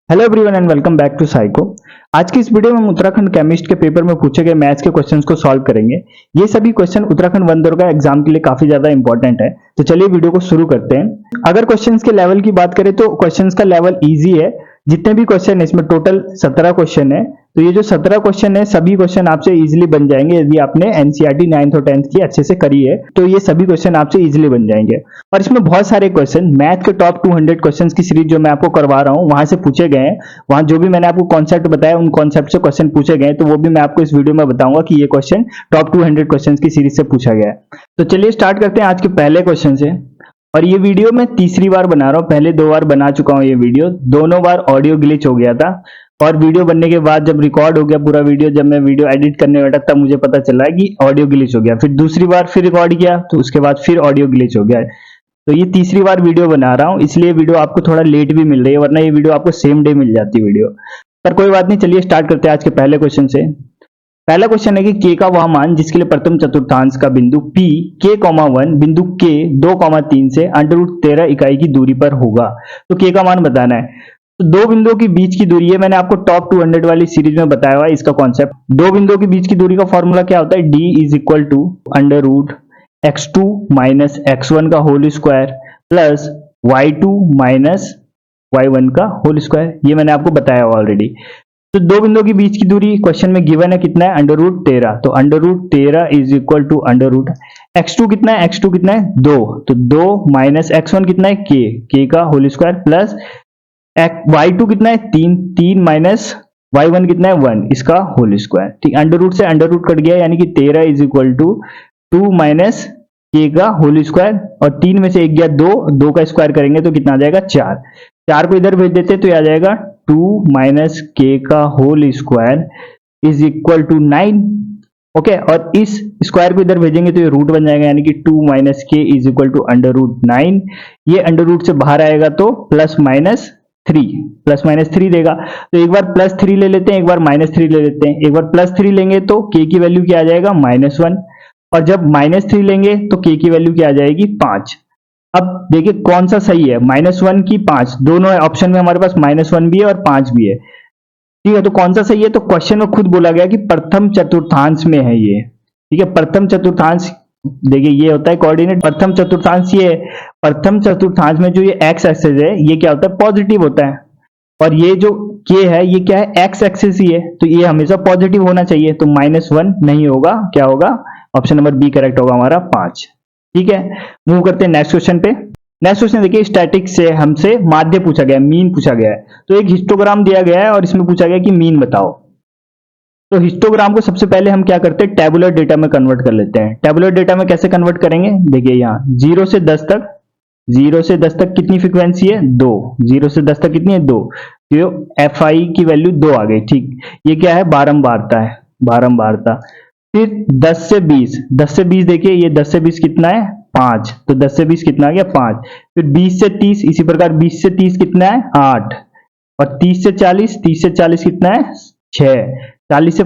Hello everyone and welcome back to psycho. आज की इस वीडियो में हम उत्तराखंड केमिस्ट के पेपर में पूछे गए मैथ्स के क्वेश्चंस को सॉल्व करेंगे। ये सभी question Uttarakhand one Durga exam के लिए काफी ज्यादा इंपॉर्टेंट है, तो चलिए वीडियो को शुरू करते हैं। अगर क्वेश्चंस के लेवल की बात करें तो क्वेश्चंस का लेवल इजी है। जितने भी क्वेश्चन है इसमें टोटल 17 क्वेश्चन है, तो ये जो 17 क्वेश्चन है सभी क्वेश्चन आपसे इजीली बन जाएंगे यदि आपने एनसीईआरटी 9th और 10th की अच्छे से करी है, तो ये सभी क्वेश्चन आपसे इजीली बन जाएंगे। और इसमें बहुत सारे क्वेश्चन मैथ के टॉप 200 क्वेश्चंस की सीरीज जो मैं आपको करवा रहा हूं वहां से पूछे गए हैं। वहां जो भी मैंने आपको कॉन्सेप्ट बताया उन कॉन्सेप्ट से क्वेश्चन पूछे गए, तो वो भी मैं आपको इस वीडियो में बताऊंगा कि ये क्वेश्चन टॉप 200 क्वेश्चन की सीरीज से पूछा गया है। तो चलिए स्टार्ट करते हैं आज के पहले क्वेश्चन से। और ये वीडियो मैं तीसरी बार बना रहा हूँ, पहले 2 बार बना चुका हूँ। ये वीडियो दोनों बार ऑडियो ग्लिच हो गया था और वीडियो बनने के बाद जब रिकॉर्ड हो गया पूरा वीडियो, जब मैं वीडियो एडिट करने बैठा तब मुझे पता चला कि ऑडियो ग्लिच हो गया। फिर दूसरी बार फिर रिकॉर्ड किया तो उसके बाद फिर ऑडियो ग्लिच हो गया। तो ये तीसरी बार वीडियो बना रहा हूँ, इसलिए वीडियो आपको थोड़ा लेट भी मिल रही है, वरना ये वीडियो आपको सेम डे मिल जाती वीडियो। पर कोई बात नहीं, चलिए स्टार्ट करते हैं आज के पहले क्वेश्चन से। पहला क्वेश्चन है कि k का वह मान जिसके लिए प्रथम चतुर्थांश का बिंदु p k,1 बिंदु k 2,3 से √13 इकाई की दूरी पर होगा। तो k का मान बताना है। तो दो बिंदुओं के बीच की दूरी है, मैंने आपको टॉप 200 वाली सीरीज में बताया हुआ है इसका कॉन्सेप्ट। दो बिंदुओं के बीच की दूरी का फॉर्मूला क्या होता है, d is equal to √x2 minus x1 का whole square plus y2 minus y1 का होल स्क्वायर। ये मैंने आपको बताया हुआ ऑलरेडी। तो दो बिंदुओं के बीच की दूरी क्वेश्चन में गिवन है, कितना है, √13। तो √13 इज इक्वल टू x2 कितना है, x2 कितना है 2, तो 2 माइनस x1 कितना है k का होल स्क्वायर प्लस y2 कितना है 3 माइनस y1 कितना है 1 इसका होल स्क्वायर। ठीक, अंडर से अंडर रूट कट गया, यानी कि 13 is equal to 2 minus k का होल स्क्वायर और 3 में से 1 गया 2 का स्क्वायर करेंगे तो कितना आ जाएगा 4 को इधर भेज देते तो ये आ जाएगा 2 माइनस के का whole square is equal to 9। Okay, और इस स्क्वायर को इधर भेजेंगे तो ये रूट बन जाएगा, यानी कि 2 माइनस के इज इक्वल टू √9। ये अंडर रूट से बाहर आएगा तो प्लस माइनस 3 देगा। तो एक बार +3 ले लेते हैं, एक बार -3 ले लेते हैं। एक बार +3 लेंगे तो k की वैल्यू क्या आ जाएगा -1, और जब -3 लेंगे तो k की वैल्यू क्या आ जाएगी 5। अब देखिए कौन सा सही है, -1 की 5, दोनों ऑप्शन में हमारे पास -1 भी है और 5 भी है। ठीक है, तो कौन सा सही है, तो क्वेश्चन में खुद बोला गया कि प्रथम चतुर्थांश में है ये। ठीक है, प्रथम चतुर्थांश, देखिए ये होता है कोऑर्डिनेट, प्रथम चतुर्थांश ये है। प्रथम चतुर्थांश में जो ये x एक्सिस है ये क्या होता है, पॉजिटिव होता है, और ये जो k है ये क्या है, x एक्सिस ही है, तो ये हमेशा पॉजिटिव होना चाहिए। तो -1 नहीं होगा, क्या होगा, ऑप्शन नंबर बी करेक्ट होगा हमारा 5। ठीक है, मूव करते हैं नेक्स्ट क्वेश्चन पे। नेक्स्ट क्वेश्चन देखिए, स्टैटिक से हमसे माध्य पूछा गया है, मीन पूछा गया है। तो एक हिस्टोग्राम दिया गया है और इसमें पूछा गया कि मीन बताओ। तो हिस्टोग्राम को सबसे पहले हम क्या करते हैं, टेबुलर डेटा में कन्वर्ट कर लेते हैं। टेबुलर डेटा में कैसे कन्वर्ट करेंगे, देखिए यहाँ 0 से 10 तक कितनी फ्रीक्वेंसी है 2, 0 से 10 तक कितनी है 2, तो fi की वैल्यू 2 आ गई। ठीक, ये क्या है, बारंबारता है, बारंबारता। फिर 10 से 20 देखिए, ये 10 से 20 कितना है 5, तो 10 से 20 कितना आ गया 5। फिर 20 से 30, इसी प्रकार 20 से 30 कितना है 8, और 30 से 40 कितना है 6, 40 से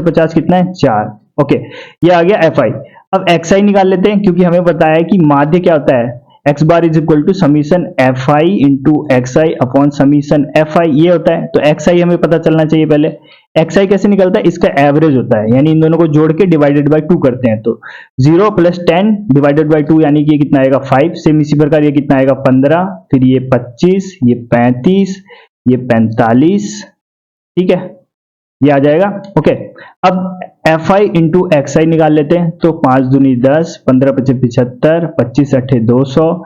50 कितना है 4। ओके, ये आ गया fi। अब xi निकाल लेते हैं, क्योंकि हमें पता है कि माध्य क्या होता है, x bar is equal to summation fi into xi upon summation fi, ये होता है। तो xi हमें पता चलना चाहिए पहले। xi कैसे निकलता है, इसका एवरेज होता है, यानी इन दोनों को जोड़ के डिवाइडेड बाय 2 करते हैं, तो 0 + 10 डिवाइडेड बाय 2 यानी कि ये कितना आएगा 5। सेम इसी प्रकार ये कितना आएगा 15, फिर ये 25, ये 35, ये 45। ठीक है, ये आ जाएगा। ओके, अब fi इंटू xi निकाल लेते हैं, तो 5 दूनी 10, 15 × 5 = 75, 25 × 8 = 200।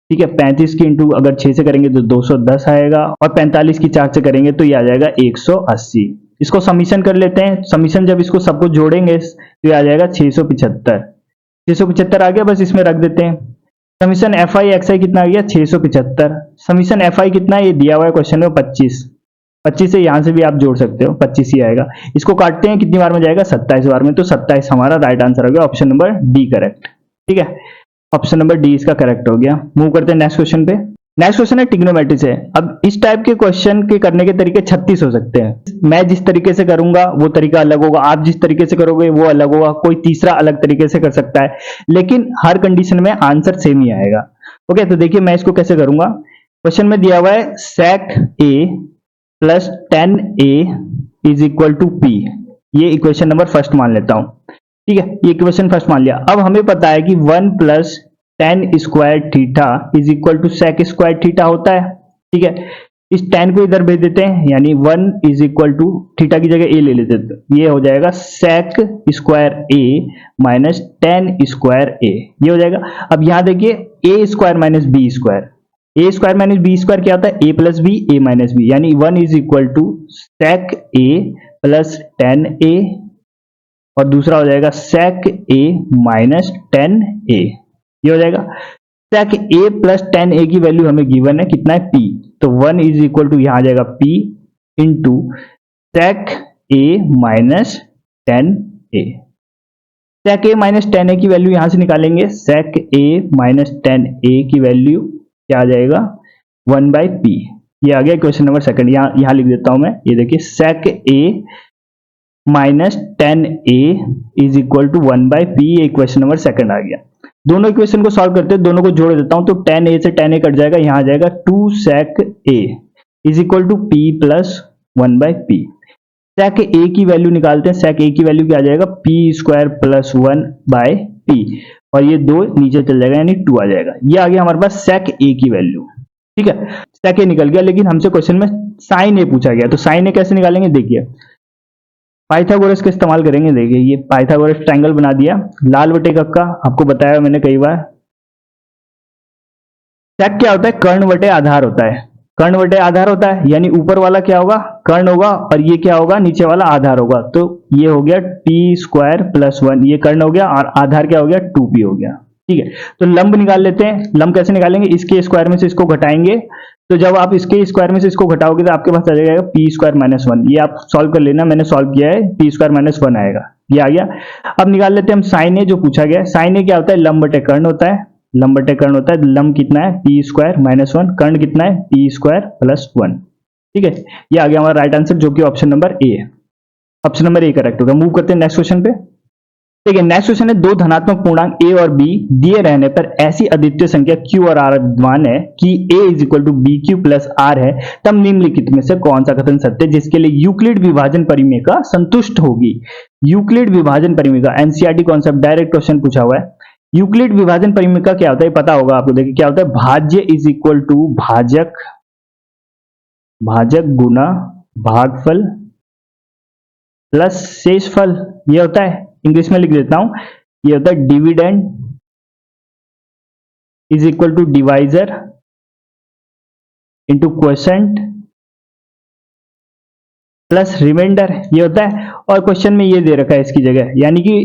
ठीक है, 35 की इंटू अगर 6 से करेंगे तो 210 आएगा, और 45 की 4 से करेंगे तो ये आ जाएगा 180। इसको समीशन कर लेते हैं, समीशन जब इसको सबको जोड़ेंगे तो ये आ जाएगा 675 आ गया, बस इसमें रख देते हैं। समीशन fi xi कितना आ गया 675। समीशन fi कितना है, ये दिया हुआ है क्वेश्चन में 25 से यहां से भी आप जोड़ सकते हो, 25 ही आएगा। इसको काटते हैं, कितनी बार में जाएगा 27 बार में, तो 27 हमारा राइट आंसर हो गया, ऑप्शन नंबर डी करेक्ट। ठीक है, ऑप्शन नंबर डी इसका करेक्ट हो गया। मूव करते हैं नेक्स्ट क्वेश्चन पे। नेक्स्ट क्वेश्चन है ट्रिग्नोमेट्री से। अब इस टाइप के क्वेश्चन के करने के तरीके 36 हो सकते हैं। मैं जिस तरीके से करूंगा वो तरीका अलग होगा, आप जिस तरीके से करोगे वो अलग होगा, कोई तीसरा अलग तरीके से कर सकता है, लेकिन हर कंडीशन में आंसर सेम ही आएगा। ओके, तो देखिए मैं इसको कैसे करूंगा। क्वेश्चन में दिया हुआ है sec A plus 10a is equal to p। ये इक्वेशन नंबर फर्स्ट मान लेता हूं। ठीक है, ये इक्वेशन फर्स्ट मान लिया। अब हमें पता है कि 1 plus tan square theta is equal to sec square theta होता है। ठीक है, इस 10 को इधर भेज देते हैं, यानी 1 इज इक्वल टू थीटा की जगह a ले लेते हैं, ये हो जाएगा sec square a minus 10 square a, ये हो जाएगा। अब यहां देखिए a square minus B square, A square minus B square क्या होता है, A plus B A minus B, यानी 1 is equal to sec A plus 10a, और दूसरा हो जाएगा सेक ए माइनस 10a, ये हो जाएगा। सेक ए प्लस 10a की वैल्यू हमें गिवन है, कितना है p, तो 1 इज इक्वल टू यहां आ जाएगा p into sec a minus 10a। Sec a minus 10a की वैल्यू यहां से निकालेंगे, सेक ए माइनस 10a की वैल्यू क्या आ जाएगा, 1 बाई पी। ये आ गया क्वेश्चन नंबर सेकंड। यहां लिख देता हूं मैं, ये देखिए sec a minus 10a is equal to 1 by पी, ये क्वेश्चन नंबर सेकंड आ गया। दोनों इक्वेशन को सॉल्व करते हैं, दोनों को जोड़ देता हूं, तो 10a से 10a कट जाएगा, यहां आ जाएगा 2 sec a is equal to p plus 1 by P. Sec a की वैल्यू निकालते हैं, सेक a की वैल्यू क्या आ जाएगा, p square plus 1 by p, और ये 2 नीचे चल जाएगा, यानी 2 आ जाएगा। ये आ गया हमारे पास सेक a की वैल्यू। ठीक है, सेक a निकल गया, लेकिन हमसे क्वेश्चन में साइन a पूछा गया, तो साइन a कैसे निकालेंगे, देखिए पाइथागोरस का इस्तेमाल करेंगे। देखिए ये पाइथागोरस ट्रायंगल बना दिया, लाल बटे कक्का, आपको बताया मैंने कई बार। सेक क्या होता है, कर्ण बटे आधार होता है, कर्ण बटे आधार होता है, यानी ऊपर वाला क्या होगा, कर्ण होगा, और ये क्या होगा, नीचे वाला आधार होगा, तो ये हो गया टी स्क्वायर प्लस 1, ये कर्ण हो गया, और आधार क्या हो गया, 2p हो गया। ठीक है, तो लंब निकाल लेते हैं। लंब कैसे निकालेंगे, इसके स्क्वायर में से इसको घटाएंगे, तो जब आप इसके स्क्वायर में से इसको घटाओगे तो आपके पास आ जाएगा पी स्क्वायर माइनस 1। ये आप सॉल्व कर लेना, मैंने सॉल्व किया है, पी स्क्वायर माइनस 1 आएगा, ये आ गया। अब निकाल लेते हैं हम साइन ए, जो पूछा गया है। साइन ए क्या होता है, लंब बटे कर्ण होता है, लंब बटे कर्ण होता है। लंब कितना है, पी स्क्वायर माइनस 1, कर्ण कितना है, पी स्क्वायर प्लस 1। ठीक है, ये आ गया हमारा राइट आंसर, जो कि ऑप्शन नंबर ए है। ऑप्शन नंबर ए करेक्ट होगा। मूव करते हैं नेक्स्ट क्वेश्चन पे। ठीक है, नेक्स्ट क्वेश्चन है, दो धनात्मक पूर्णांक a और b दिए रहने पर ऐसी अद्वितीय संख्या q और r विद्यमान है कि a is equal to B Q plus R है, तब निम्नलिखित में से कौन सा कथन सत्य है जिसके लिए यूक्लिड विभाजन परिमेय संतुष्ट होगी। यूक्लिड विभाजन परिमेय एनसीईआरटी कॉन्सेप्ट, डायरेक्ट क्वेश्चन पूछा हुआ है। यूक्लिड विभाजन परिमेय क्या होता है, पता होगा आपको। देखिए क्या होता है, भाज्य इज इक्वल टू भाजक, भाजक गुना भागफल प्लस शेषफल, ये होता है। इंग्लिश में लिख देता हूं, ये होता है dividend is equal to divisor into quotient plus remainder, ये होता है। और क्वेश्चन में ये दे रखा है इसकी जगह, यानी कि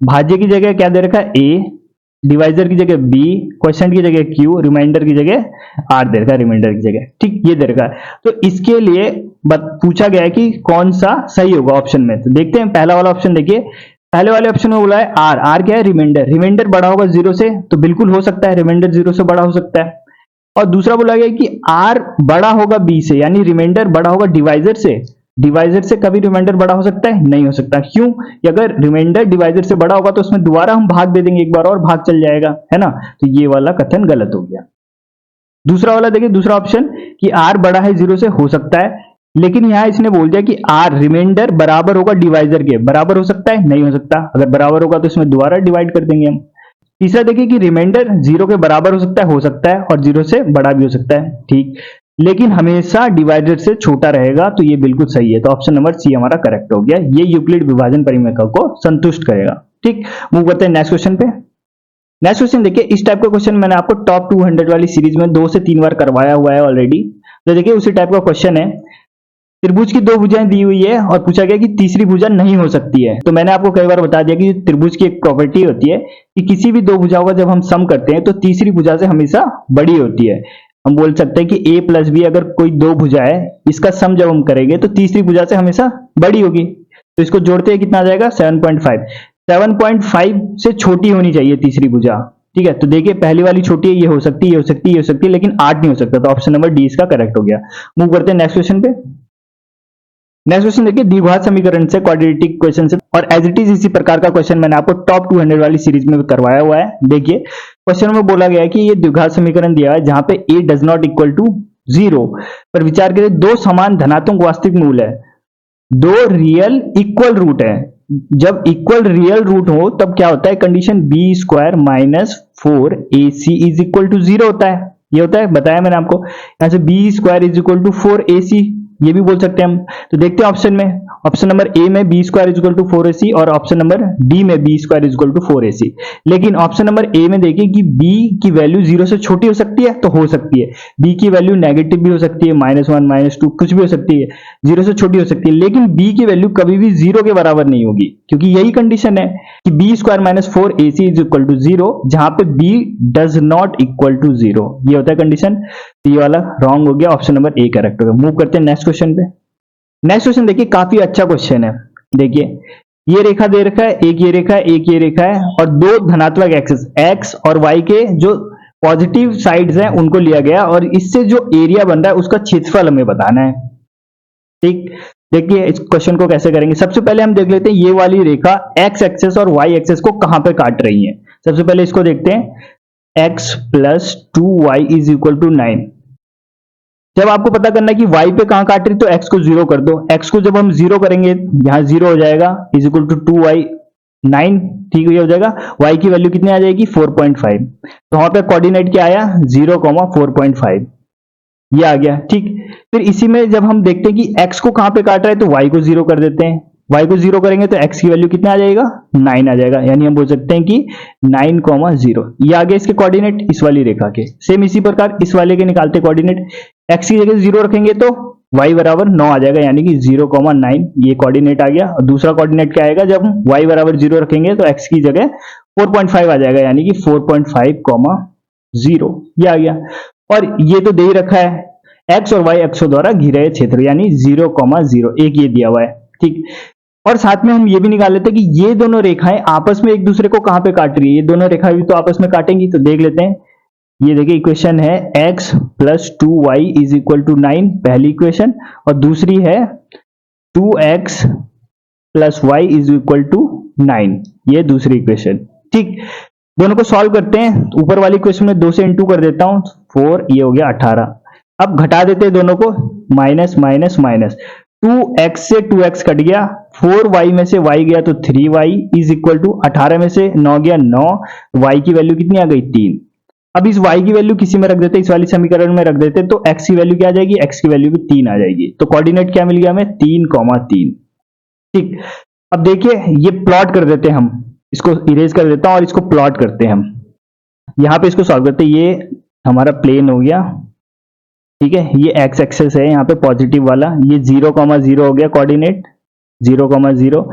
भाज्य की जगह क्या दे रखा है, a, डिवाइजर की जगह b, क्वोशेंट की जगह q, रिमाइंडर की जगह r दे रखा है, रिमाइंडर की जगह। ठीक, ये दे रखा है। तो इसके लिए पूछा गया है कि कौन सा सही होगा ऑप्शन में। तो देखते हैं, पहला वाला ऑप्शन देखिए, पहले वाले ऑप्शन में बोला है आर, आर क्या है, रिमाइंडर, रिमाइंडर बड़ा होगा 0 से, तो बिल्कुल हो सकता है, रिमाइंडर 0 से बड़ा हो सकता है। और दूसरा बोला गया कि आर बड़ा होगा b से, यानी रिमाइंडर बड़ा होगा डिवाइजर से, डिवाइजर से कभी रिमाइंडर बड़ा हो सकता है, नहीं हो सकता। क्यों, अगर रिमाइंडर डिवाइजर से बड़ा होगा तो उसमें दोबारा हम भाग दे देंगे, एक बार और भाग चल जाएगा, है ना, तो ये वाला कथन गलत हो गया। दूसरा वाला देखिए, दूसरा ऑप्शन कि आर बड़ा है 0 से, हो सकता है, लेकिन यहां इसने बोल दिया कि आर रिमाइंडर बराबर होगा डिवाइजर के, बराबर हो सकता है, नहीं हो सकता। अगर बराबर होगा तो इसमें दोबारा डिवाइड कर देंगे हम। तीसरा देखिए कि रिमाइंडर 0 के बराबर हो सकता है, और 0 से बड़ा भी हो सकता है, ठीक, लेकिन हमेशा डिवाइडर से छोटा रहेगा, तो ये बिल्कुल सही है। तो ऑप्शन नंबर सी हमारा करेक्ट हो गया, ये यूक्लिड विभाजन परिमेय को संतुष्ट करेगा। ठीक, मूव करते हैं नेक्स्ट क्वेश्चन पे। नेक्स्ट क्वेश्चन देखिए, इस टाइप का क्वेश्चन मैंने आपको टॉप 200 वाली सीरीज में 2 से 3 बार करवाया हुआ है ऑलरेडी। तो देखिए उसी टाइप का क्वेश्चन है, त्रिभुज की 2 भुजाएं दी हुई है और पूछा गया कि तीसरी भुजा नहीं हो सकती है। तो मैंने आपको कई बार बता दिया कि त्रिभुज की एक प्रॉपर्टी होती है कि किसी भी 2 भुजाओं का जब हम सम करते हैं तो तीसरी भुजा से हमेशा बड़ी होती है। हम बोल सकते हैं कि a प्लस बी, अगर कोई 2 भुजा है, इसका सम जब हम करेंगे तो तीसरी भुजा से हमेशा बड़ी होगी। तो इसको जोड़ते हैं, कितना आ जाएगा, 7.5। 7.5 से छोटी होनी चाहिए तीसरी भुजा। ठीक है, तो देखिए पहली वाली छोटी है, ये हो सकती है, ये हो सकती है, ये हो सकती है, लेकिन 8 नहीं हो सकता। तो ऑप्शन नंबर डी इसका करेक्ट हो गया। मूव करते हैं नेक्स्ट क्वेश्चन पे। नेक्स्ट क्वेश्चन देखिए, द्विघात समीकरण से, क्वाड्रेटिक क्वेश्चन से, और एज इट इज इसी प्रकार का क्वेश्चन मैंने आपको टॉप 200 वाली सीरीज में करवाया हुआ है। देखिए क्वेश्चन में बोला गया है कि ये द्विघात समीकरण दिया है जहां पे a does not equal to 0 पर विचार करें, दो समान धनात्मक वास्तविक मूल है, दो रियल इक्वल रूट है। जब इक्वल रियल रूट हो तब क्या होता है, condition B square minus 4ac is equal to 0 होता है। ये होता है, बताया मैंने आपको। यहां से B square is equal to 4ac ये भी बोल सकते हैं हम। तो देखते हैं ऑप्शन में, ऑप्शन नंबर ए में B square is equal to 4ac और ऑप्शन नंबर डी में B square is equal to 4ac। लेकिन ऑप्शन नंबर ए में देखिए कि बी की वैल्यू 0 से छोटी हो सकती है, तो हो सकती है। बी की वैल्यू नेगेटिव भी हो सकती है, -1 -2 कुछ भी हो सकती है, 0 से छोटी हो सकती है। लेकिन बी की वैल्यू कभी भी 0 के बराबर नहीं होगी, क्योंकि यही कंडीशन है कि B square minus 4ac is equal to 0, जहां पे B does not equal to 0। ये होता है कंडीशन। ये वाला रॉन्ग हो गया, ऑप्शन नंबर ए करेक्ट हो गया। मूव करते हैं नेक्स्ट क्वेश्चन पे। नेक्स्ट क्वेश्चन देखिए, काफी अच्छा क्वेश्चन है। देखिए ये रेखा दे रखा है, एक ये रेखा है, एक ये रेखा है, और दो धनात्मक एक्सिस एक्स और वाई के जो पॉजिटिव साइड्स हैं उनको लिया गया, और इससे जो एरिया बन रहा है उसका क्षेत्रफल हमें बताना है। ठीक, देखिए इस क्वेश्चन को कैसे करेंगे। सबसे पहले हम देख लेते हैं ये वाली रेखा एक्स एक्सेस और वाई एक्सेस को कहां पे काट रही है। सबसे पहले इसको देखते हैं, x plus 2y is equal to 9। जब आपको पता करना है कि y पे कहां काट रही, तो x को 0 कर दो। x को जब हम 0 करेंगे यहां 0 हो जाएगा, इज इक्वल टू 2y 9। ठीक हो जाएगा, y की वैल्यू कितनी आ जाएगी 4.5। तो वहां पे कोऑर्डिनेट क्या आया 0,4.5, ये आ गया। ठीक, फिर इसी में जब हम देखते हैं कि x को कहां पे काट रहा है, तो y को 0 कर देते हैं। y को 0 करेंगे तो x की वैल्यू कितना आ जाएगा 9 आ जाएगा, यानी हम बोल सकते हैं कि 9,0। ये आ गया इसके कोऑर्डिनेट इस वाली रेखा के। सेम इसी प्रकार इस वाले के निकालते कोऑर्डिनेट, x की जगह 0 रखेंगे तो y बराबर 9 आ जाएगा, यानी कि 0,9 ये कोऑर्डिनेट आ गया। और दूसरा कोऑर्डिनेट क्या आएगा, जब हम y बराबर 0 रखेंगे तो x की जगह 4.5 आ जाएगा, यानी कि 4.5,0 ये आ गया। और ये तो दे ही रखा है, x और y अक्षों द्वारा घिरे क्षेत्र, यानी 0,0 एक ये दिया हुआ है। ठीक, और साथ में हम ये भी निकाल लेते हैं कि ये दोनों रेखाएं आपस में एक दूसरे को कहां पे काट रही है। ये दोनों रेखाएं भी तो आपस में काटेंगी, तो देख लेते हैं। ये देखिए इक्वेशन है x plus 2y is equal to 9 पहली इक्वेशन, और दूसरी है 2x plus y is equal to 9, ये दूसरी इक्वेशन। ठीक, दोनों को सॉल्व करते हैं। ऊपर वाली इक्वेशन में 2 से इंटू कर देता हूं, 4 ये हो गया 18। अब घटा देते हैं दोनों को, माइनस माइनस माइनस, 2x से 2x कट गया, 4y में से y गया तो 3y इज इक्वल टू 18 में से 9 गया 9, y की वैल्यू कितनी आ गई 3। अब इस y की वैल्यू किसी में रख देते, इस वाली समीकरण में रख देते, तो x की वैल्यू क्या आ जाएगी, x की वैल्यू भी 3 आ जाएगी। तो कोऑर्डिनेट क्या मिल गया हमें 3,3। ठीक, अब देखिए ये प्लॉट कर देते हैं हम, इसको इरेज कर देता हूं और इसको प्लॉट करते हैं हम। यहां पे इसको सॉल्व करते हैं, ये हमारा प्लेन हो गया। ठीक है, ये x एक्सेस है यहाँ पे पॉजिटिव वाला, ये 0,0 हो गया कोऑर्डिनेट 0,0।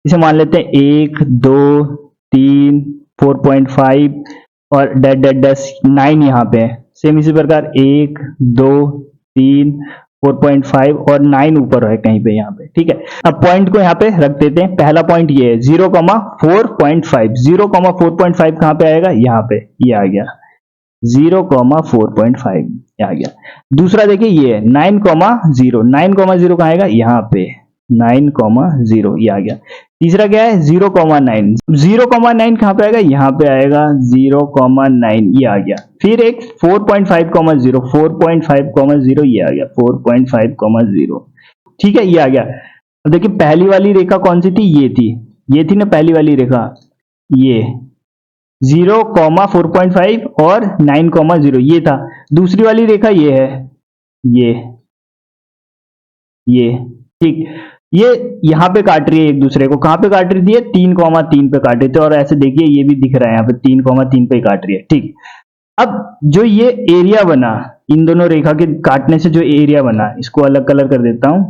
इसे मान लेते हैं 1 2 3 4.5 और डेट डेट डेस 9 यहाँ पे है। सेम इसी प्रकार 1 2 3 4.5 और 9 ऊपर है कहीं पे यहाँ पे। ठीक है, अब पॉइंट को यहाँ पे रख देते हैं। पहला पॉइंट ये है 0,4.5, 0,4.5 कहाँ पे आएगा, यहाँ पे ये आ गया 0,4.5 आ गया। दूसरा देखिए ये 9,0, 9,0 कहाँ आएगा, यहाँ पे 9,0 ये आ गया। तीसरा क्या है 0,9, 0,9 कहाँ पे आएगा, यहाँ पे आएगा 0,9 ये आ गया। फिर एक 4.5,0, 4.5,0 ये आ गया 4.5,0। ठीक है, ये आ गया। अब देखिए पहली वाली रेखा कौन सी थी, ये थी ना पहली वाली रेखा, ये 0,4.5 और 9,0 ये था। दूसरी वाली रेखा ये है, ये ठीक, ये यहां पे काट रही है एक दूसरे को। कहां पे काट रही थी, 3,3 पे काट रही थी, और ऐसे देखिए ये भी दिख रहा है यहाँ पे 3,3 पे काट रही है। ठीक, अब जो ये एरिया बना इन दोनों रेखा के काटने से, जो एरिया बना, इसको अलग कलर कर देता हूं।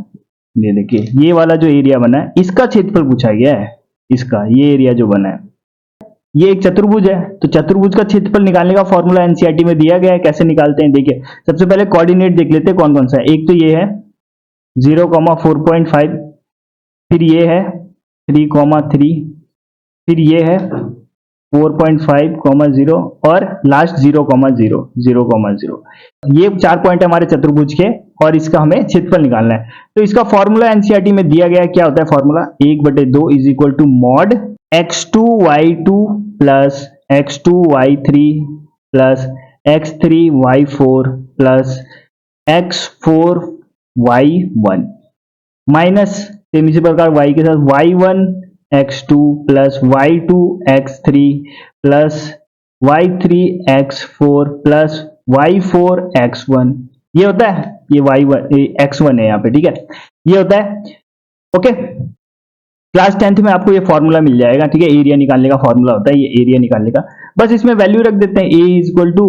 ये देखिए ये वाला जो एरिया बना है इसका क्षेत्रफल पूछा गया है, इसका ये एरिया जो बना है। ये एक चतुर्भुज है, तो चतुर्भुज का क्षेत्रफल निकालने का फॉर्मूला एनसीईआरटी में दिया गया है। कैसे निकालते हैं देखिए, सबसे पहले कोऑर्डिनेट देख लेते हैं कौन कौन सा है। एक तो ये है 0,4.5, फिर ये है 3,3, फिर ये है 4.5,0 और लास्ट 0,0। ये 4 पॉइंट हमारे चतुर्भुज के, और इसका हमें क्षेत्रफल निकालना है। तो इसका फॉर्मूला एनसीईआरटी में दिया गया है। क्या होता है formula, 1/2 is equal to mod x2y2 plus x2y3 plus x3y4 plus x4y1 minus same इसी प्रकार y के साथ y1 x2 plus y2 x3 plus y3 x4 plus y4 x1, ये होता है, ये y1 x1 है यहाँ पे, ठीक है, ये होता है। ओके, क्लास 10th में आपको ये फॉर्मूला मिल जाएगा, ठीक है, एरिया निकालने का फॉर्मूला होता है ये एरिया निकालने का। बस इसमें वैल्यू रख देते हैं, a equal to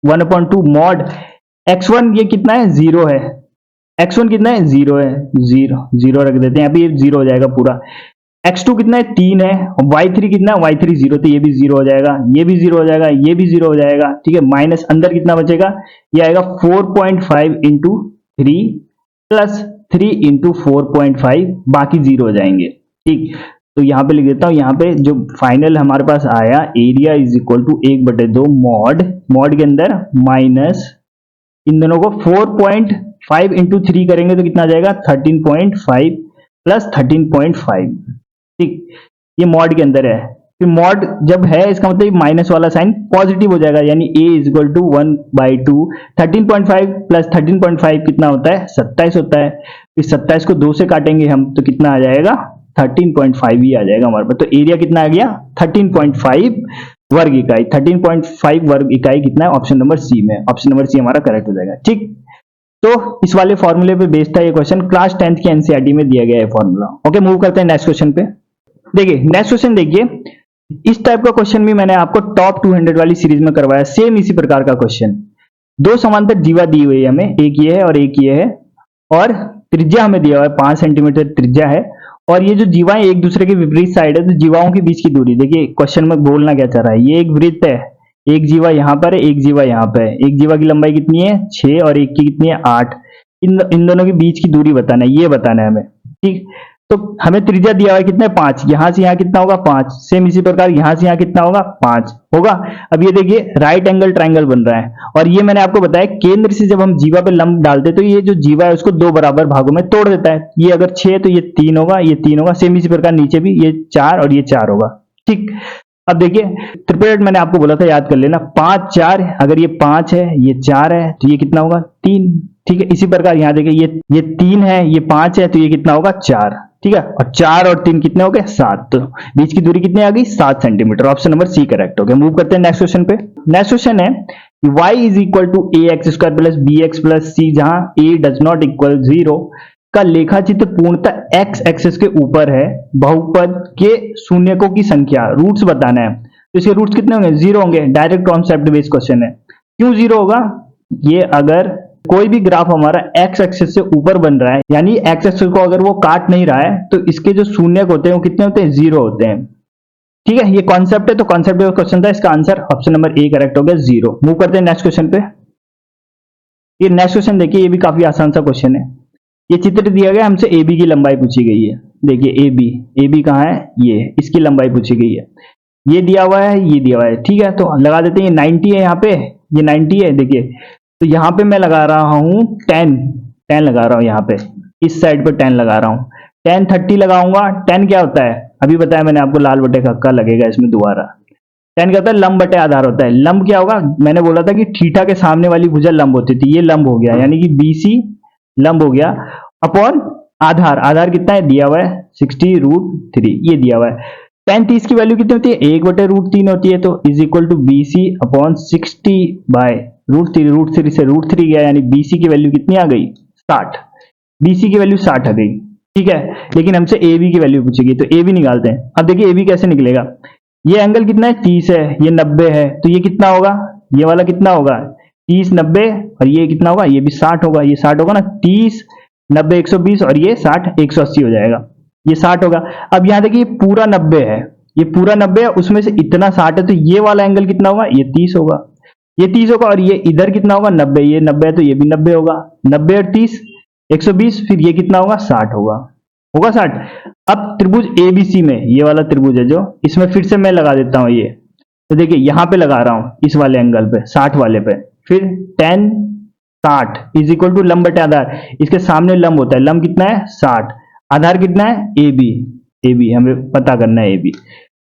1/2 mod x1, ये कितना है, 0 है, x1 कितना है, 0 है, 0 रख देते हैं, यहाँ पे ये 0 हो जाएगा पूरा। x2 कितना है, 3 है, y3 कितना है, y3 0, तो ये भी 0 हो जाएगा, ये भी 0 हो जाएगा, ये भी 0 हो जाएगा, ठीक है, माइनस अंदर कितना बचेगा, ये आएगा 4.5 इंटू 3 प्लस 3 इंटू 4.5, बाकी 0 हो जाएंगे, ठीक। तो यहाँ पे लिख देता हूँ, यहाँ पे जो फाइनल हमारे पास आया area is equal to 1/2 mod के अंदर माइनस इन दोनों को 4.5 इंटू 3 करेंगे तो कितना आ जाएगा, 13.5 प्लस 13.5, ठीक, ये मॉड के अंदर है। फिर मॉड जब है इसका मतलब माइनस वाला साइन पॉजिटिव हो जाएगा, यानी a is equal to 1/2, 13.5 plus 13.5 कितना होता है, 27 होता है। फिर 27 को 2 से काटेंगे हम तो कितना आ जाएगा, 13.5 ही आ जाएगा हमारे पास। तो एरिया कितना आ गया, 13.5 वर्ग इकाई, 13.5 वर्ग इकाई कितना है, ऑप्शन नंबर सी में, ऑप्शन नंबर सी हमारा करेक्ट हो जाएगा, ठीक। तो इस वाले फॉर्मूले पे बेस्ड था ये क्वेश्चन, क्लास 10th के एनसीईआरटी में दिया गया है फॉर्मूला। ओके, मूव करते हैं नेक्स्ट क्वेश्चन पे। देखिए नेक्स्ट क्वेश्चन, देखिए इस टाइप का क्वेश्चन भी मैंने आपको टॉप 200 वाली सीरीज में करवाया, सेम इसी प्रकार का क्वेश्चन। दो समांतर जीवा दी हुई है हमें, एक ये है और एक ये है, और त्रिज्या हमें दिया हुआ है 5 सेंटीमीटर त्रिज्या है, और ये जो जीवाएं एक दूसरे के विपरीत साइड है, तो जीवाओं के बीच की दूरी, देखिए क्वेश्चन में बोलना क्या चाह रहा है, ये एक वृत्त है, एक जीवा यहाँ पर है, एक जीवा यहाँ पे है, एक जीवा की लंबाई कितनी है 6 और एक की कितनी है 8, इन दोनों के बीच की दूरी बताना है, ये बताना है हमें, ठीक। तो हमें त्रिज्या दिया हुआ है कितना है 5, यहां से यहां कितना होगा 5, सेम इसी प्रकार यहां से यहां कितना होगा 5 होगा। अब ये देखिए राइट एंगल ट्रायंगल बन रहा है, और ये मैंने आपको बताया केंद्र से जब हम जीवा पे लंब डालते तो ये जो जीवा है उसको 2 बराबर भागों में तोड़ देता है, ये अगर 6 तो ये 3 होगा, ये 3 होगा, सेम इसी प्रकार नीचे भी ये 4 और ये 4 होगा, ठीक। अब देखिए ट्रिपलेट मैंने आपको बोला था, याद कर लेना, 5 4, अगर ये 5 है ये 4 है तो ये कितना होगा 3, ठीक है। इसी प्रकार यहाँ देखिए ये 3 है, ये 5 है, तो ये कितना होगा 4, ठीक है, और 4 और 3 कितने हो गए 7, तो बीच की दूरी कितनी आ गई 7 centimetre, option number C correct हो गया। मूव करते हैं नेक्स्ट क्वेश्चन पे। नेक्स्ट क्वेश्चन है y is equal to ax square plus bx plus c, जहां a डज नॉट इक्वल 0 का लेखाचित्र पूर्णतः x एक्सिस के ऊपर है, बहुपद के शून्यकों की संख्या, रूट्स बताना है, तो इसके रूट्स कितने होंगे 0 होंगे, डायरेक्ट कॉन्सेप्ट बेस्ड क्वेश्चन है। क्यों 0 होगा, ये अगर कोई भी ग्राफ हमारा x एक्सिस से ऊपर बन रहा है, यानी x एक्सिस को अगर वो काट नहीं रहा है, तो इसके जो शून्यक होते हैं वो कितने होते हैं 0 होते हैं, ठीक है, ये कॉन्सेप्ट है, तो कॉन्सेप्ट बेस्ड क्वेश्चन था, इसका answer option number A correct हो गया 0। मूव करते हैं नेक्स्ट क्वेश्चन पे। ये नेक्स्ट क्वेश्चन देखिए, ये भी काफी आसान सा क्वेश्चन है। ये चित्र दिया गया, हमसे ए बी की लंबाई पूछी गई है, देखिए ए बी कहाँ है, ये इसकी लंबाई पूछी गई है, ये दिया हुआ है, ये दिया हुआ है, ठीक है, तो लगा देते हैं, ये 90 है, यहाँ पे ये 90 है, देखिए तो यहाँ पे मैं लगा रहा हूँ 10 लगा रहा हूँ, यहाँ पे इस साइड पे 10 लगा रहा हूँ, 10 30 लगाऊंगा, 10 क्या होता है अभी बताया मैंने आपको, लाल बटे का लगेगा इसमें दोबारा, 10 क्या होता है लंब बटे आधार होता है। लंब क्या होगा, मैंने बोला था कि थीटा के सामने वाली भुजा लंब होती थी, ये लंब हो गया, यानी कि BC लंब हो गया, अपॉन आधार कितना है दिया हुआ है 60√3, ये दिया हुआ है। 10 30 की वैल्यू कितनी होती है 1/√3 होती है, तो is equal to BC upon 60/√3, √3 से √3 गया, यानी BC की वैल्यू कितनी आ गई 60, BC की वैल्यू 60 आ गई, ठीक है। लेकिन हमसे AB की वैल्यू पूछेगी, तो AB निकालते हैं। अब देखिए AB कैसे निकलेगा, ये एंगल कितना है 30 है, ये 90 है, तो ये कितना होगा, ये वाला कितना होगा 30 90, और ये कितना होगा, ये भी 60 होगा, ये 60 होगा ना, 30 90 120, और ये 60 180 हो जाएगा, ये 60 होगा। अब यहाँ देखिए पूरा 90 है, ये पूरा 90 है, उसमें से इतना 60 है, तो ये वाला एंगल कितना होगा, ये 30 होगा, ये 30 होगा, और ये इधर कितना होगा 90, ये 90 है तो ये भी 90 होगा, 90 और 30 120, फिर ये कितना होगा 60 होगा 60। अब त्रिभुज ABC में ये वाला त्रिभुज है जो, इसमें फिर से मैं लगा देता हूं, ये तो देखिए यहां पे लगा रहा हूं इस वाले एंगल पे 60 वाले पे, फिर 10 60 इज इक्वल टू लंब बटे आधार, इसके सामने लंब होता है, लंब कितना है 60, आधार कितना है AB हमें पता करना है AB,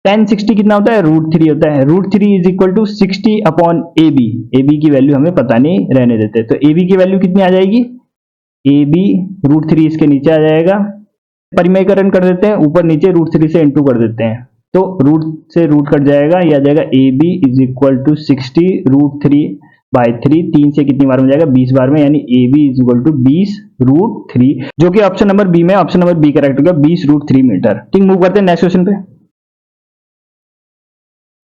tan 60 कितना होता है, √3 होता है। √3 is equal to 60 upon A B. A B की वैल्यू हमें पता नहीं, रहने देते। तो ए बी की वैल्यू कितनी आ जाएगी, ए बी √3 इसके नीचे आ जाएगा। परिमेयकरण कर देते हैं, ऊपर नीचे √3 से इंटू कर देते हैं, तो रूट से रूट कट जाएगा, ये आ जाएगा A B is equal to 60 √3/3। 3 से कितनी बार में जाएगा, 20 बार में, यानी A B is equal to 20√3, जो कि ऑप्शन नंबर बी में, ऑप्शन नंबर बी करेक्ट हो गया, 20√3 मीटर। ठीक, मूव करते हैं नेक्स्ट क्वेश्चन पे।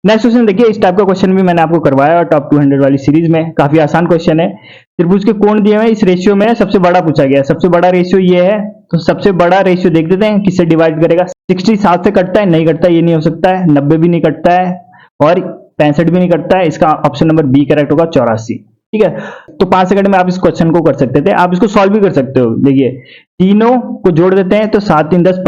नेक्स्ट क्वेश्चन देखिए, इस टाइप का क्वेश्चन भी मैंने आपको करवाया और टॉप 200 वाली सीरीज में, काफी आसान क्वेश्चन है। त्रिभुज के कोण दिए हुए हैं, इस रेशियो में सबसे बड़ा पूछा गया है। सबसे बड़ा रेशियो ये है, तो सबसे बड़ा रेशियो देख लेते हैं किससे डिवाइड करेगा। 60 7 से कटता है, नहीं कटता, ये नहीं हो सकता है। 90 भी नहीं कटता है और 65 भी नहीं कटता है। इसका ऑप्शन नंबर बी करेक्ट होगा, 84। ठीक है, तो 5 सेकंड में आप इस क्वेश्चन को कर सकते थे। आप इसको सॉल्व भी कर सकते हो। देखिए, तीनों को जोड़ देते हैं तो 7 3 10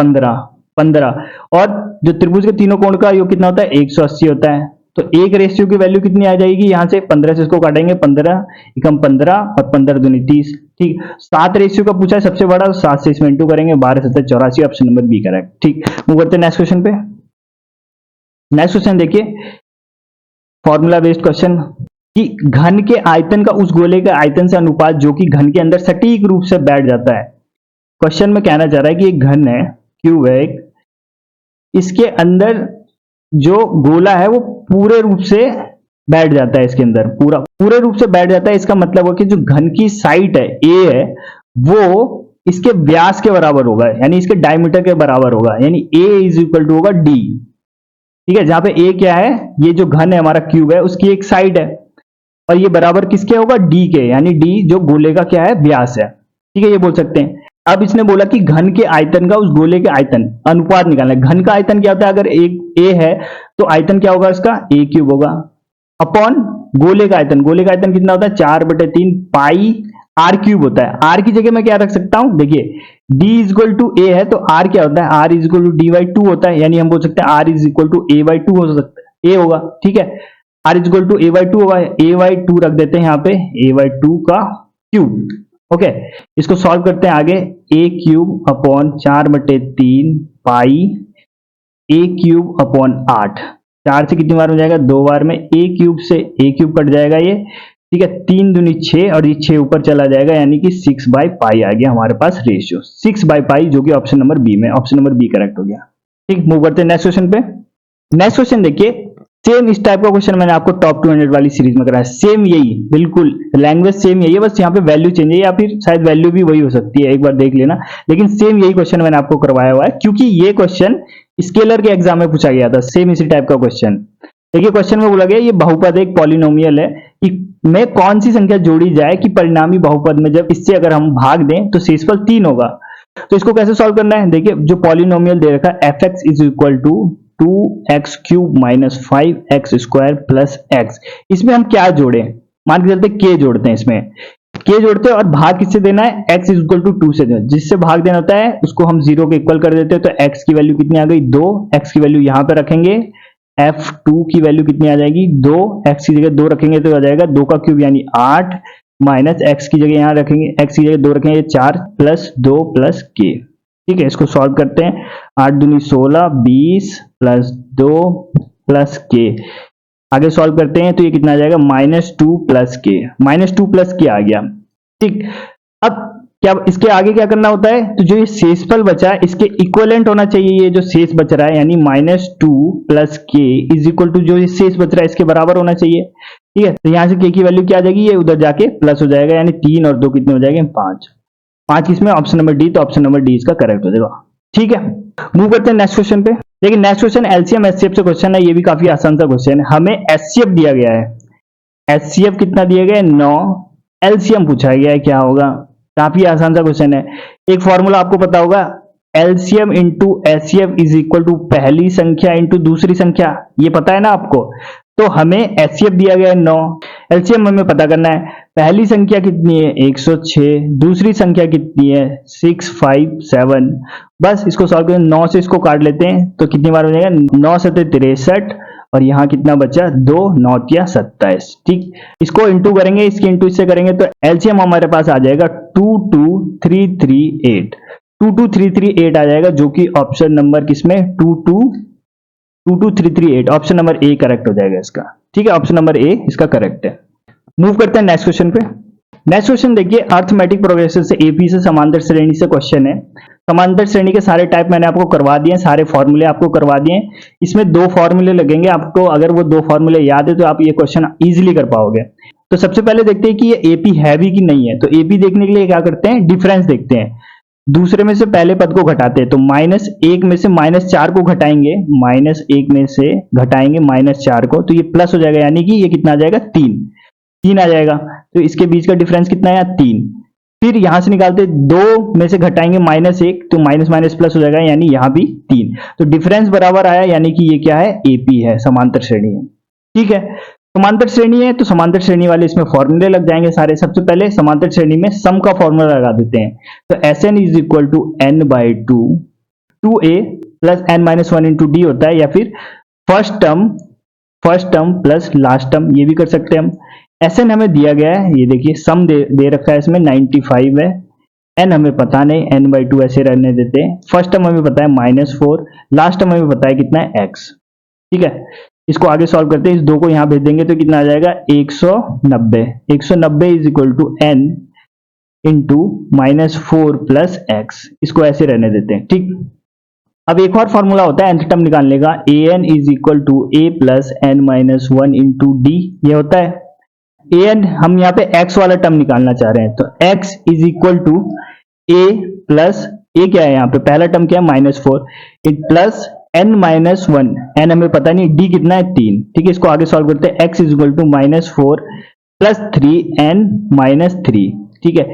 15 और जो त्रिभुज के तीनों कोण का योग कितना होता है, 180 होता है। तो एक रेशियो की वैल्यू कितनी आ जाएगी, यहां से 15 से इसको काटेंगे, 15 एकम 15 और 15 दूनी 30। ठीक, 7 रेशियो का पूछा है सबसे बड़ा, तो 7 से इसमें इंटू करेंगे, 12 7 84, ऑप्शन नंबर बी करेक्ट। ठीक, मूव करते हैं नेक्स्ट क्वेश्चन पे। नेक्स्ट क्वेश्चन देखिए, फॉर्मूला बेस्ड क्वेश्चन, कि घन के आयतन का उस गोले के आयतन से अनुपात जो कि घन के अंदर सटीक रूप से बैठ जाता है। क्वेश्चन में कहना चाह रहा है कि एक घन है, क्यूब है, इसके अंदर जो गोला है वो पूरे रूप से बैठ जाता है, इसके अंदर पूरे रूप से बैठ जाता है। इसका मतलब है कि जो घन की साइड है, ए है, वो इसके व्यास के बराबर होगा, यानी इसके डायमीटर के बराबर होगा, यानी ए इज इक्वल टू होगा डी। ठीक है, जहां पे ए क्या है, ये जो घन है हमारा क्यूब है, उसकी एक साइड है, और ये बराबर किसके होगा, डी के, यानी डी जो गोले का क्या है, व्यास है। ठीक है, ये बोल सकते हैं। अब इसने बोला कि घन के आयतन का उस गोले के आयतन अनुपात निकालना है। घन का आयतन क्या होता है, अगर एक ए है तो आयतन क्या होगा इसका, ए क्यूब होगा, अपॉन गोले का आयतन। गोले का आयतन कितना होता है, 4/3 पाई आर क्यूब होता है। आर की जगह मैं क्या रख सकता हूं, देखिए d इज इक्वल टू ए है, तो आर क्या होता है, are is equal to d/2 होता है, यानी हम बोल सकते हैं are is equal to a/2 हो सकता है, ए होगा। ठीक है, are is equal to a/2 होगा, a/2 रख देते हैं यहाँ पे, a/2 का क्यूब। ओके, इसको सॉल्व करते हैं आगे। ए क्यूब अपॉन 4/3 पाई ए क्यूब अपॉन 8। 4 से कितनी बार हो जाएगा, 2 बार में, ए क्यूब से ए क्यूब कट जाएगा ये। ठीक है, 3 दूनी 6 और ये 6 ऊपर चला जाएगा, यानी कि 6/पाई आ गया हमारे पास रेशियो, 6/पाई, जो कि ऑप्शन नंबर बी में, ऑप्शन नंबर बी करेक्ट हो गया। ठीक, मूव करते हैं नेक्स्ट क्वेश्चन पे। नेक्स्ट क्वेश्चन देखिए, सेम इस टाइप का क्वेश्चन मैंने आपको टॉप 200 वाली सीरीज में कराया। सेम यही, बिल्कुल लैंग्वेज सेम यही है, बस यहाँ पे वैल्यू चेंज है, या फिर शायद वैल्यू भी वही हो सकती है, एक बार देख लेना। लेकिन सेम यही क्वेश्चन मैंने आपको करवाया हुआ है, क्योंकि ये क्वेश्चन स्केलर के एग्जाम में पूछा गया था, सेम इसी टाइप का क्वेश्चन। देखिए, क्वेश्चन में बोला गया ये बहुपद एक पॉलिनोमियल है कि में कौन सी संख्या जोड़ी जाए कि परिणामी बहुपद में जब इससे अगर हम भाग दें तो शेषफल 3 होगा। तो इसको कैसे सॉल्व करना है, देखिए जो पॉलिनोमियल दे रखा है fx is equal to 2x cube minus 5x square plus x, इसमें हम क्या जोड़े, मान के चलते k जोड़ते हैं, इसमें k जोड़ते हैं और भाग किससे देना है, x इज इक्वल टू 2 से देना, जिससे भाग देना होता है उसको हम 0 के इक्वल कर देते हैं। तो x की वैल्यू कितनी आ गई, 2, x की वैल्यू यहां पे रखेंगे, f2 की वैल्यू कितनी आ जाएगी, 2, x की जगह 2 रखेंगे तो आ जाएगा 2 का क्यूब यानी 8, माइनस x की जगह यहां रखेंगे, x की जगह 2 रखेंगे 4 प्लस 2 प्लस k। ठीक है, इसको सॉल्व करते हैं, 8 दूनी 16, 20 प्लस 2 प्लस k। आगे सॉल्व करते हैं तो ये कितना आ जाएगा, -2 प्लस k, -2 प्लस k आ गया। ठीक, अब क्या इसके आगे क्या करना होता है, तो जो ये शेषफल बचा है इसके इक्विवेलेंट होना चाहिए, ये जो शेष बच रहा है, यानी -2 plus k is equal to जो ये शेष बच रहा है इसके बराबर होना चाहिए। ठीक है, तो यहां से k की वैल्यू क्या आ जाएगी, ये उधर जाके प्लस हो जाएगा, यानी 3 और 2 कितने हो जाएंगे, 5 इसमें, ऑप्शन नंबर डी, तो ऑप्शन नंबर डी इसका करेक्ट हो जाएगा। ठीक है, मूव करते हैं नेक्स्ट क्वेश्चन पे। लेकिन नेक्स्ट क्वेश्चन एलसीएम एचसीएफ से क्वेश्चन है, ये भी काफी आसान सा क्वेश्चन है। हमें एचसीएफ दिया गया है, एचसीएफ कितना दिया गया है, 9, एलसीएम पूछा गया है, क्या होगा, काफी आसान सा क्वेश्चन है। एक फॉर्मूला आपको पता होगा, LCM into HCF is equal to पहली संख्या इंटू दूसरी संख्या, ये पता है ना आपको। तो हमें एचसीएफ दिया गया है 9, एलसीएम हमें पता करना है। पहली संख्या कितनी है, 106, दूसरी संख्या कितनी है, 657। बस इसको सॉल्व करें, 9 से इसको काट लेते हैं तो कितनी बार हो जाएगा, 9 7 63 और यहाँ कितना बचा, 2 9 27। ठीक, इसको इंटू करेंगे, इसके इंटू इससे करेंगे तो एलसीएम हमारे पास आ जाएगा 22338, 22338 आ जाएगा, जो कि ऑप्शन नंबर किसमें, 22 22338, ऑप्शन नंबर ए करेक्ट हो जाएगा इसका। ठीक है, ऑप्शन नंबर ए इसका करेक्ट है। मूव करते हैं नेक्स्ट क्वेश्चन पे। नेक्स्ट क्वेश्चन देखिए, अर्थमेटिक प्रोग्रेशन से एपी से समांतर श्रेणी से क्वेश्चन है। समांतर श्रेणी के सारे टाइप मैंने आपको करवा दिए, सारे फॉर्मूले आपको करवा दिए। इसमें 2 फॉर्मूले लगेंगे आपको, अगर वो 2 फॉर्मूले याद है तो आप ये क्वेश्चन इजीली कर पाओगे। तो सबसे पहले देखते हैं कि ये एपी है भी कि नहीं है। तो एपी देखने के लिए क्या करते हैं, डिफरेंस देखते हैं। दूसरे में से पहले पद को घटाते हैं, तो -1 में से -4 को घटाएंगे, -1 में से घटाएंगे -4 को, तो ये प्लस हो जाएगा, यानी कि ये कितना आ जाएगा, 3 आ जाएगा। तो इसके बीच का डिफरेंस कितना है, 3। फिर यहां से निकालते 2 में से घटाएंगे -1, तो माइनस माइनस प्लस हो जाएगा, यानी यहां भी 3। तो डिफरेंस बराबर आया, यानी कि ये क्या है, एपी है, समांतर श्रेणी है। ठीक है, समांतर श्रेणी है तो समांतर श्रेणी वाले इसमें फॉर्मूले लग जाएंगे सारे। सबसे पहले समांतर श्रेणी में सम का फॉर्मूला लगा देते हैं। तो Sn is equal to n/2 2a plus n-1 into D होता है, या फिर first term plus last term, ये भी कर सकते हैं हम। Sn हमें दिया गया है, ये देखिए सम दे रखा है इसमें 95 है। n हमें पता नहीं, n/2 ऐसे रहने देते हैं। फर्स्ट टर्म हमें पता है -4, लास्ट टर्म हमें पता है कितना है, x। ठीक है, इसको आगे सॉल्व करते हैं। इस 2 को यहां भेज देंगे तो कितना आ जाएगा, 190 is equal to n into -4 plus x। इसको ऐसे रहने देते हैं। ठीक, अब एक और फॉर्मूला होता है nth टर्म निकालने का, an is equal to a plus n-1 into D, ये होता है। an हम यहाँ पे x वाला टर्म निकालना चाह रहे हैं, तो x is equal to a plus a क्या है यहाँ पे, पहला टर्म क्या है, -4 प्लस n-1, n हमें पता नहीं, d कितना है, 3। ठीक है, इसको आगे सॉल्व करते हैं। x is equal to -4 plus 3n-3। ठीक है,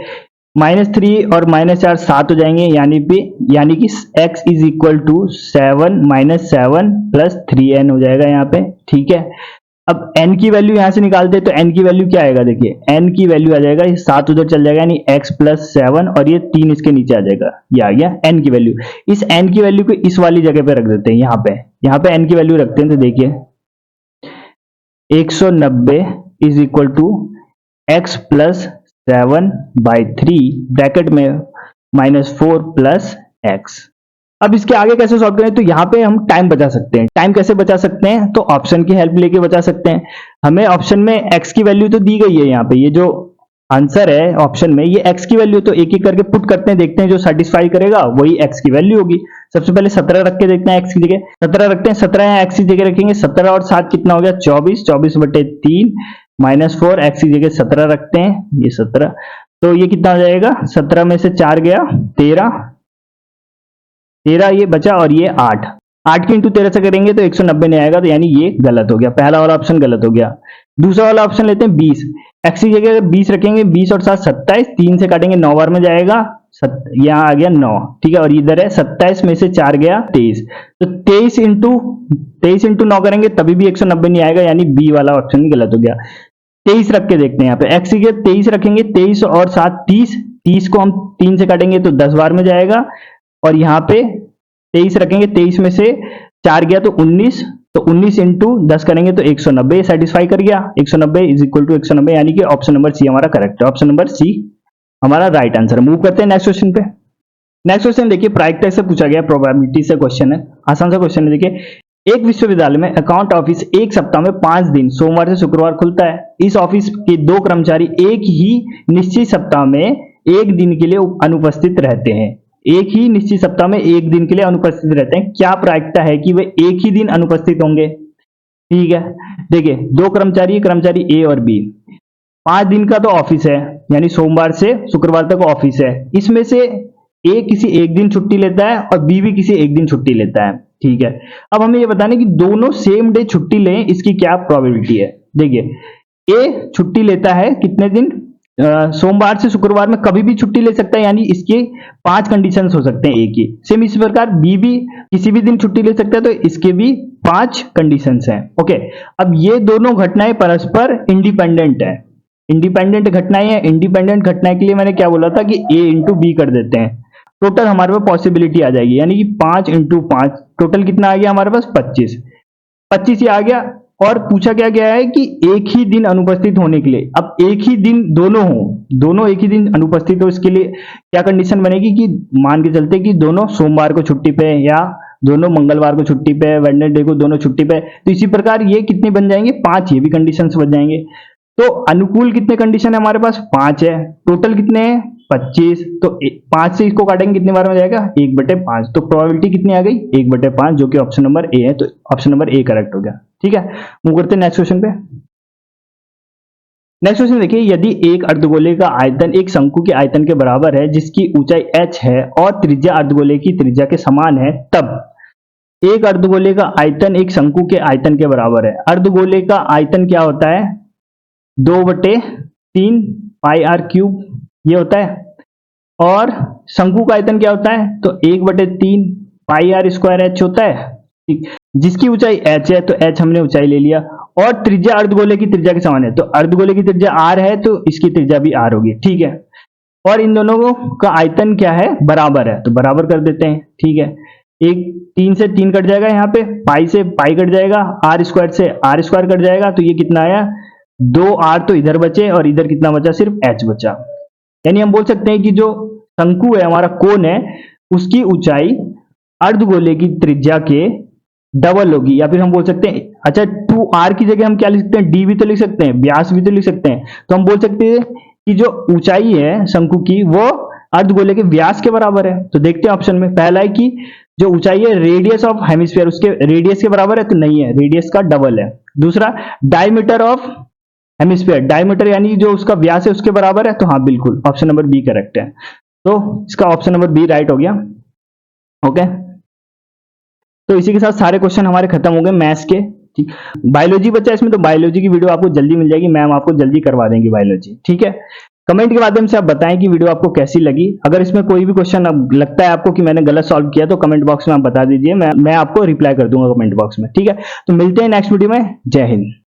-3 और -4 7 हो जाएंगे, यानी कि x is equal to 7 plus 3n हो जाएगा यहाँ पे। ठीक है, अब n की वैल्यू यहां से निकालते हैं, तो n की वैल्यू क्या आएगा, देखिए n की वैल्यू आ जाएगा, ये 7 उधर चल जाएगा, यानी x प्लस 7 और ये 3 इसके नीचे आ जाएगा, ये आ गया n की वैल्यू। इस n की वैल्यू को इस वाली जगह पे रख देते हैं, यहाँ पे n की वैल्यू रखते हैं। तो देखिए 190 is equal to x plus 7/3 bracket में -4 प्लस x। अब इसके आगे कैसे सॉल्व करें, तो यहाँ पे हम टाइम बचा सकते हैं। टाइम कैसे बचा सकते हैं, तो ऑप्शन की हेल्प लेके बचा सकते हैं। हमें ऑप्शन में x की वैल्यू तो दी गई है, यहाँ पे ये जो आंसर है ऑप्शन में, ये x की वैल्यू, तो एक एक करके पुट करते हैं, देखते हैं जो सेटिस्फाई करेगा वही x की वैल्यू होगी। सबसे पहले 17 रख के देखते हैं x की जगह, 17 रखते हैं, 17 यहाँ x की जगह रखेंगे, 17 और 7 कितना हो गया, 24/3 -4, x की जगह 17 रखते हैं, ये 17, तो ये कितना हो जाएगा, 17 में से 4 गया 13 ये बचा, और ये 8 की इंटू 13 से करेंगे तो 190 नहीं आएगा, तो यानी ये गलत हो गया, पहला वाला ऑप्शन गलत हो गया। दूसरा वाला ऑप्शन लेते हैं 20, x की जगह 20 रखेंगे, 20 और 7 27, 3 से काटेंगे 9 बार में जाएगा, यहाँ आ गया 9। ठीक है, और इधर है 27 में से 4 गया 23, तो 23 इंटू 9 करेंगे तभी भी 190 नहीं आएगा, यानी बी वाला ऑप्शन ही गलत हो गया। 23 रख के देखते हैं, यहाँ पे x की जगह 23 रखेंगे, 23 और 7 30 को हम 3 से काटेंगे तो 10 बार में जाएगा, और यहाँ पे 23 रखेंगे, 23 में से 4 गया तो 19, तो 19 इंटू 10 करेंगे तो 190 सेटिस्फाई कर गया। 190 इज इक्वल टू 190, यानी कि ऑप्शन नंबर सी हमारा करेक्ट है, ऑप्शन नंबर सी हमारा राइट आंसर। मूव करते हैं नेक्स्ट क्वेश्चन पे। नेक्स्ट क्वेश्चन देखिए, प्रायिकता से पूछा गया, प्रोबेबिलिटी से क्वेश्चन है, आसान सा क्वेश्चन है। देखिए, एक विश्वविद्यालय में अकाउंट ऑफिस एक सप्ताह में 5 दिन सोमवार से शुक्रवार खुलता है। इस ऑफिस के 2 कर्मचारी एक ही निश्चित सप्ताह में 1 दिन के लिए अनुपस्थित रहते हैं। एक ही निश्चित सप्ताह में 1 दिन के लिए अनुपस्थित रहते हैं, क्या प्रायिकता है कि वे एक ही दिन अनुपस्थित होंगे। ठीक है, देखिए 2 कर्मचारी ए और बी, 5 दिन का तो ऑफिस है, यानी सोमवार से शुक्रवार तक ऑफिस है। इसमें से ए किसी एक दिन छुट्टी लेता है और बी भी किसी एक दिन छुट्टी लेता है। ठीक है, अब हमें ये बताना है कि दोनों सेम डे छुट्टी लें, इसकी क्या प्रोबेबिलिटी है। देखिए ए छुट्टी लेता है कितने दिन, सोमवार से शुक्रवार में कभी भी छुट्टी ले सकता है, यानी इसके 5 कंडीशंस हो सकते हैं ए की। सेम इसी प्रकार बी भी किसी भी दिन छुट्टी ले सकता है, तो इसके भी 5 कंडीशंस हैं। ओके, अब ये दोनों घटनाएं परस्पर इंडिपेंडेंट है, इंडिपेंडेंट घटनाएं हैं। इंडिपेंडेंट घटनाएं के लिए मैंने क्या बोला था कि ए इंटू बी कर देते हैं, टोटल हमारे पास पॉसिबिलिटी आ जाएगी, यानी कि 5 इंटू 5 टोटल कितना आ गया हमारे पास, 25 ही आ गया। और पूछा क्या गया है कि एक ही दिन अनुपस्थित होने के लिए, अब एक ही दिन दोनों एक ही दिन अनुपस्थित हो, इसके लिए क्या कंडीशन बनेगी कि मान के चलते कि दोनों सोमवार को छुट्टी पे या दोनों मंगलवार को छुट्टी पे है, वेडनेसडे को दोनों छुट्टी पे है। तो इसी प्रकार ये कितने बन जाएंगे, 5, ये भी कंडीशंस बन जाएंगे। तो अनुकूल कितने कंडीशन है हमारे पास, 5 है। टोटल कितने हैं, 25। तो 5 से इसको काटेंगे कितने बार में जाएगा, 1/5। तो प्रोबेबिलिटी कितनी आ गई, 1/5, जो कि ऑप्शन नंबर ए है। तो ऑप्शन नंबर ए करेक्ट हो गया। ठीक है, मूव करते हैं नेक्स्ट क्वेश्चन पे। नेक्स्ट क्वेश्चन देखिए, यदि एक अर्धगोले का आयतन एक शंकु के आयतन के बराबर है जिसकी ऊंचाई h है और त्रिज्या अर्धगोले की त्रिज्या के समान है, तब एक अर्धगोले का आयतन एक शंकु के आयतन के बराबर है। अर्धगोले का आयतन क्या होता है, 2/3 पाई आर क्यूब ये होता है। और शंकु का आयतन क्या होता है, तो 1/3 पाई आर स्क्वायर एच होता है। ठीक, जिसकी ऊंचाई h है तो h हमने ऊंचाई ले लिया, और त्रिज्या अर्धगोले की त्रिज्या के समान है। तो अर्धगोले की त्रिज्या r है तो इसकी त्रिज्या भी r होगी। ठीक है, और इन दोनों का आयतन क्या है, बराबर है, तो बराबर कर देते हैं। ठीक है, एक 3 से 3 कट जाएगा, यहाँ पे पाई से पाई कट जाएगा, आर स्क्वायर से आर स्क्वायर कट जाएगा। तो ये कितना आया, 2r तो इधर बचे और इधर कितना बचा, सिर्फ h बचा। यानी हम बोल सकते हैं कि जो शंकु है हमारा, कोन है, उसकी ऊंचाई अर्धगोले की त्रिज्या के डबल होगी। या फिर हम बोल सकते हैं, अच्छा 2r की जगह हम क्या लिख सकते हैं, d भी तो लिख सकते हैं, व्यास भी तो लिख सकते हैं। तो हम बोल सकते हैं कि जो ऊंचाई है शंकु की वो अर्धगोले के व्यास के बराबर है। तो देखते हैं ऑप्शन में, पहला है कि जो ऊंचाई है रेडियस ऑफ हेमिस्फीयर उसके रेडियस के बराबर है, तो नहीं है, रेडियस का डबल है। दूसरा, डायमीटर ऑफ हेमिस्फीयर, डायमीटर यानी जो उसका व्यास है उसके बराबर है, तो हाँ बिल्कुल ऑप्शन नंबर बी करेक्ट है। तो इसका ऑप्शन नंबर बी राइट हो गया। ओके, तो इसी के साथ सारे क्वेश्चन हमारे खत्म हो गए मैथ्स के। ठीक, बायोलॉजी बचा इसमें, तो बायोलॉजी की वीडियो आपको जल्दी मिल जाएगी, मैम आपको जल्दी करवा देंगी बायोलॉजी। ठीक है, कमेंट के माध्यम से आप बताएं कि वीडियो आपको कैसी लगी। अगर इसमें कोई भी क्वेश्चन लगता है आपको कि मैंने गलत सॉल्व किया, तो कमेंट बॉक्स में आप बता दीजिए, मैं आपको रिप्लाई कर दूंगा कमेंट बॉक्स में। ठीक है, तो मिलते हैं नेक्स्ट वीडियो में। जय हिंद।